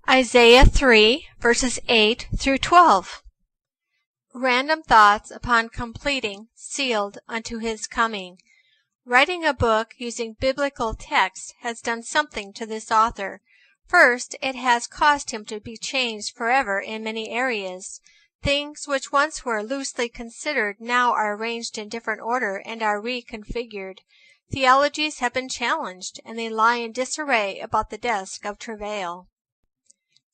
Isaiah 3, verses 8 through 12. Random thoughts upon completing, sealed unto his coming. Writing a book using biblical text has done something to this author. First, it has caused him to be changed forever in many areas. Things which once were loosely considered now are arranged in different order and are reconfigured. Theologies have been challenged, and they lie in disarray about the desk of travail.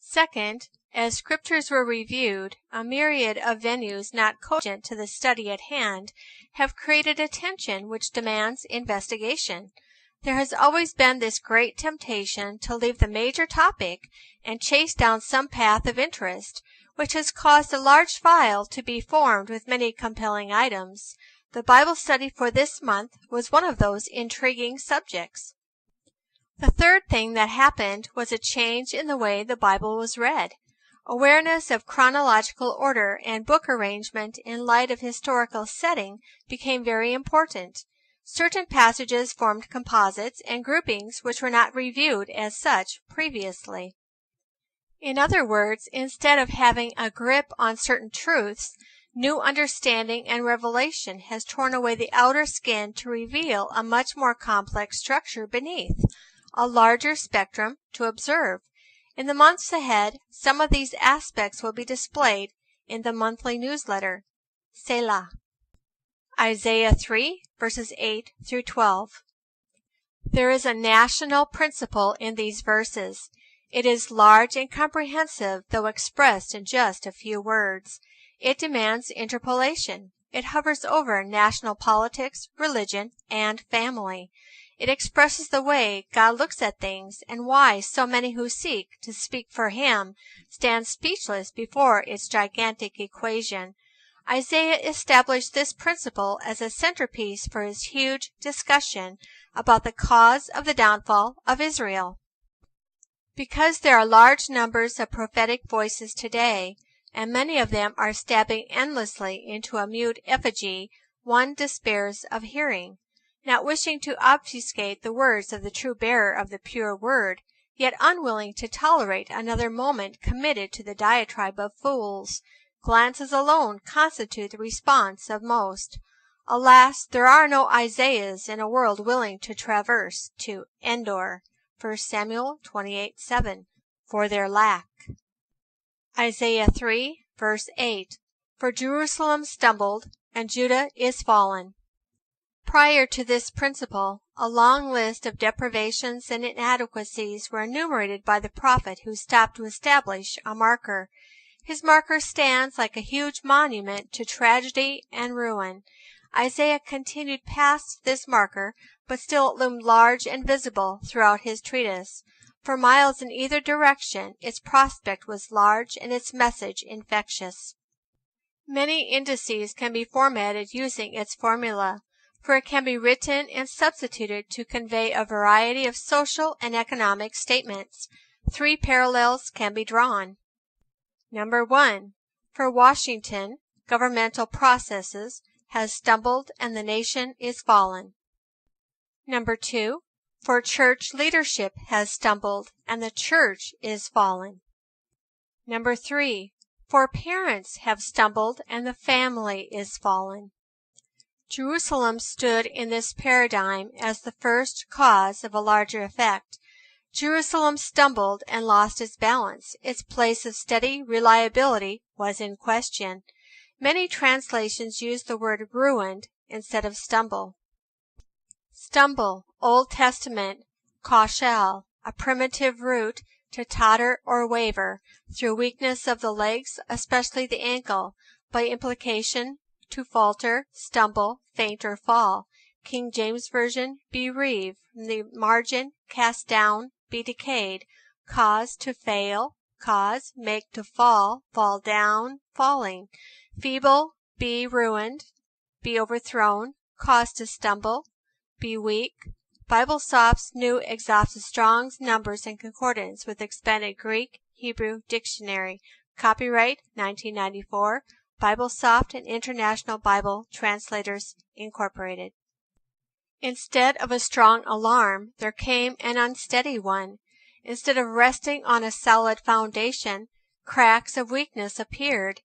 Second, as scriptures were reviewed, a myriad of venues not cogent to the study at hand have created a tension which demands investigation. There has always been this great temptation to leave the major topic and chase down some path of interest, which has caused a large file to be formed with many compelling items. The Bible study for this month was one of those intriguing subjects. The third thing that happened was a change in the way the Bible was read. Awareness of chronological order and book arrangement in light of historical setting became very important. Certain passages formed composites and groupings which were not reviewed as such previously. In other words, instead of having a grip on certain truths, new understanding and revelation has torn away the outer skin to reveal a much more complex structure beneath, a larger spectrum to observe. In the months ahead, some of these aspects will be displayed in the monthly newsletter. Selah. Isaiah 3, verses 8 through 12. There is a national principle in these verses. It is large and comprehensive, though expressed in just a few words. It demands interpolation. It hovers over national politics, religion, and family. It expresses the way God looks at things and why so many who seek to speak for Him stand speechless before its gigantic equation. Isaiah established this principle as a centerpiece for his huge discussion about the cause of the downfall of Israel. Because there are large numbers of prophetic voices today, and many of them are stabbing endlessly into a mute effigy, one despairs of hearing. Not wishing to obfuscate the words of the true bearer of the pure word, yet unwilling to tolerate another moment committed to the diatribe of fools, glances alone constitute the response of most. Alas, there are no Isaiahs in a world willing to traverse to Endor, 1 Samuel 28:7, for their lack. Isaiah 3, verse 8, For Jerusalem stumbled, and Judah is fallen. Prior to this principle, a long list of deprivations and inadequacies were enumerated by the prophet who stopped to establish a marker. His marker stands like a huge monument to tragedy and ruin. Isaiah continued past this marker, but still it loomed large and visible throughout his treatise. For miles in either direction, its prospect was large and its message infectious. Many indices can be formatted using its formula, for it can be written and substituted to convey a variety of social and economic statements. Three parallels can be drawn. Number 1. For Washington, governmental processes has stumbled and the nation is fallen. Number 2. For church leadership has stumbled and the church is fallen. Number 3. For parents have stumbled and the family is fallen. Jerusalem stood in this paradigm as the first cause of a larger effect. Jerusalem stumbled and lost its balance. Its place of steady reliability was in question. Many translations use the word ruined instead of stumble. Stumble, Old Testament, koshel, a primitive root to totter or waver, through weakness of the legs, especially the ankle, by implication, to falter, stumble, faint, or fall. King James Version, bereave. From the margin, cast down, be decayed. Cause, to fail. Cause, make to fall, fall down, falling. Feeble, be ruined, be overthrown. Cause to stumble, be weak. BibleSoft's new exhaustive Strong's numbers and concordance with expanded Greek, Hebrew dictionary. Copyright 1994. BibleSoft and International Bible Translators, Incorporated. Instead of a strong alarm, there came an unsteady one. Instead of resting on a solid foundation, cracks of weakness appeared.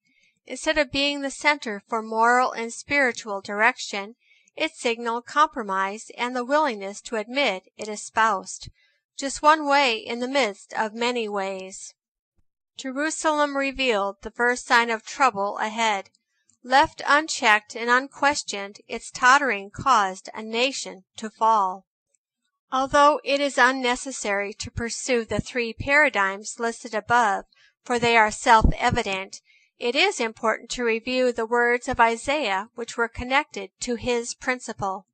Instead of being the center for moral and spiritual direction, it signaled compromise and the willingness to admit it espoused just one way in the midst of many ways. Jerusalem revealed the first sign of trouble ahead. Left unchecked and unquestioned, its tottering caused a nation to fall. Although it is unnecessary to pursue the three paradigms listed above, for they are self-evident, it is important to review the words of Isaiah which were connected to his principle.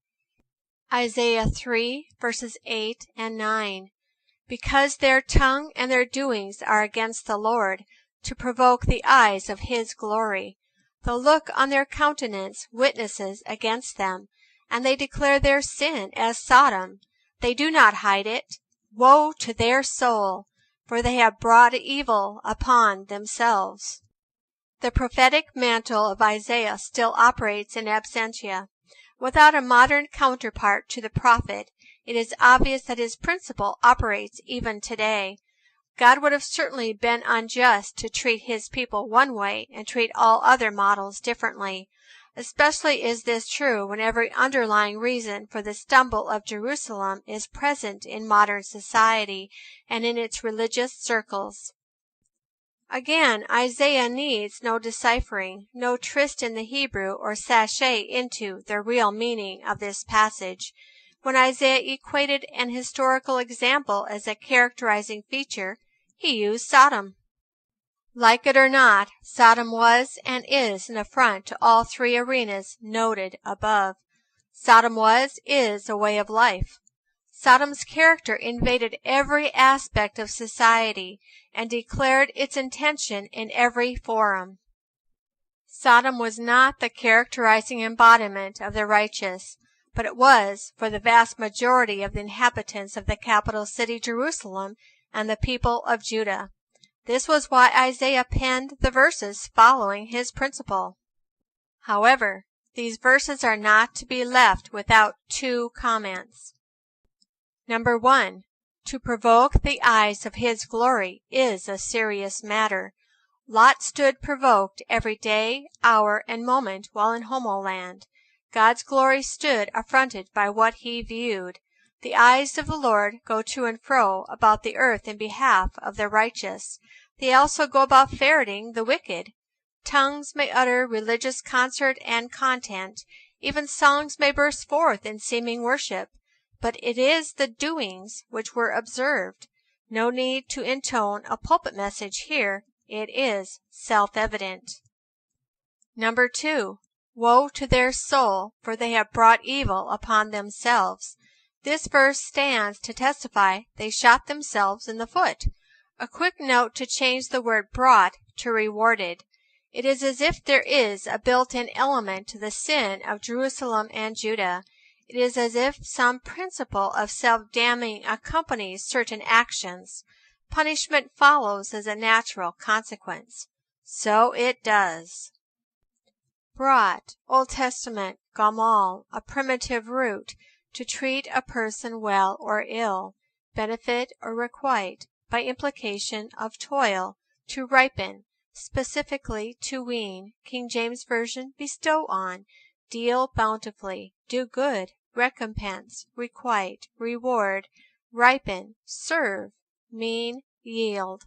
Isaiah 3, verses 8 and 9. Because their tongue and their doings are against the Lord, to provoke the eyes of his glory. The look on their countenance witnesses against them, and they declare their sin as Sodom. They do not hide it. Woe to their soul, for they have brought evil upon themselves. The prophetic mantle of Isaiah still operates in absentia. Without a modern counterpart to the prophet, it is obvious that his principle operates even today. God would have certainly been unjust to treat his people one way and treat all other models differently. Especially is this true when every underlying reason for the stumble of Jerusalem is present in modern society and in its religious circles. Again, Isaiah needs no deciphering, no tryst in the Hebrew or sachet into the real meaning of this passage. When Isaiah equated an historical example as a characterizing feature, he used Sodom. Like it or not, Sodom was and is an affront to all three arenas noted above. Sodom is a way of life. Sodom's character invaded every aspect of society and declared its intention in every forum. Sodom was not the characterizing embodiment of the righteous, but it was for the vast majority of the inhabitants of the capital city Jerusalem and the people of Judah. This was why Isaiah penned the verses following his principle. However, these verses are not to be left without two comments. Number 1. To provoke the eyes of his glory is a serious matter. Lot stood provoked every day, hour, and moment while in Homoland. God's glory stood affronted by what he viewed. The eyes of the Lord go to and fro about the earth in behalf of the righteous. They also go about ferreting the wicked. Tongues may utter religious concert and content. Even songs may burst forth in seeming worship. But it is the doings which were observed. No need to intone a pulpit message here. It is self-evident. Number 2. Woe to their soul, for they have brought evil upon themselves. This verse stands to testify they shot themselves in the foot. A quick note to change the word brought to rewarded. It is as if there is a built-in element to the sin of Jerusalem and Judah. It is as if some principle of self-damning accompanies certain actions. Punishment follows as a natural consequence. So it does. Brought, Old Testament, gamal, a primitive root, to treat a person well or ill, benefit or requite, by implication of toil, to ripen, specifically to wean, King James Version, bestow on, deal bountifully, do good, recompense, requite, reward, ripen, serve, mean, yield.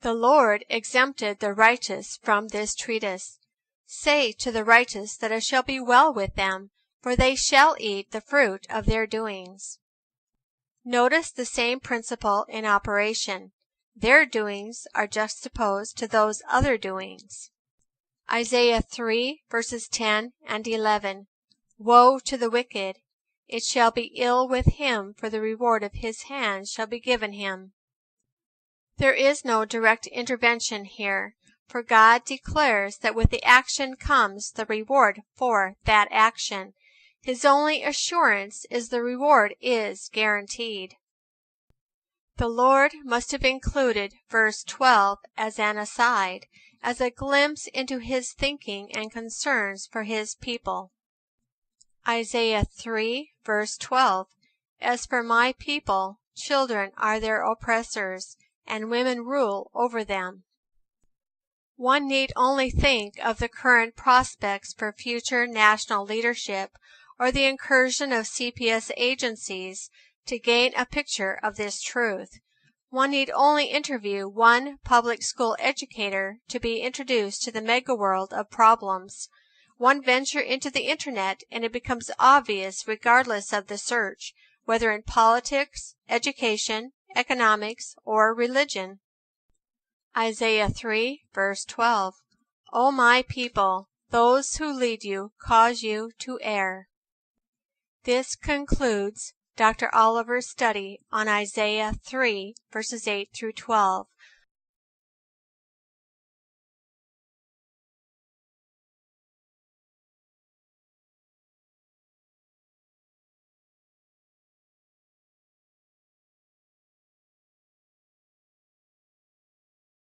The Lord exempted the righteous from this treatise. Say to the righteous that it shall be well with them, for they shall eat the fruit of their doings. Notice the same principle in operation. Their doings are juxtaposed to those other doings. Isaiah 3, verses 10 and 11. Woe to the wicked! It shall be ill with him, for the reward of his hands shall be given him. There is no direct intervention here, for God declares that with the action comes the reward for that action. His only assurance is the reward is guaranteed. The Lord must have included verse 12 as an aside, as a glimpse into his thinking and concerns for his people. Isaiah 3, verse 12. As for my people, children are their oppressors, and women rule over them. One need only think of the current prospects for future national leadership or the incursion of CPS agencies to gain a picture of this truth. One need only interview one public school educator to be introduced to the mega-world of problems. One venture into the internet and it becomes obvious regardless of the search, whether in politics, education, economics, or religion. Isaiah 3, verse 12. O my people, those who lead you cause you to err. This concludes Dr. Oliver's study on Isaiah 3, verses 8 through 12.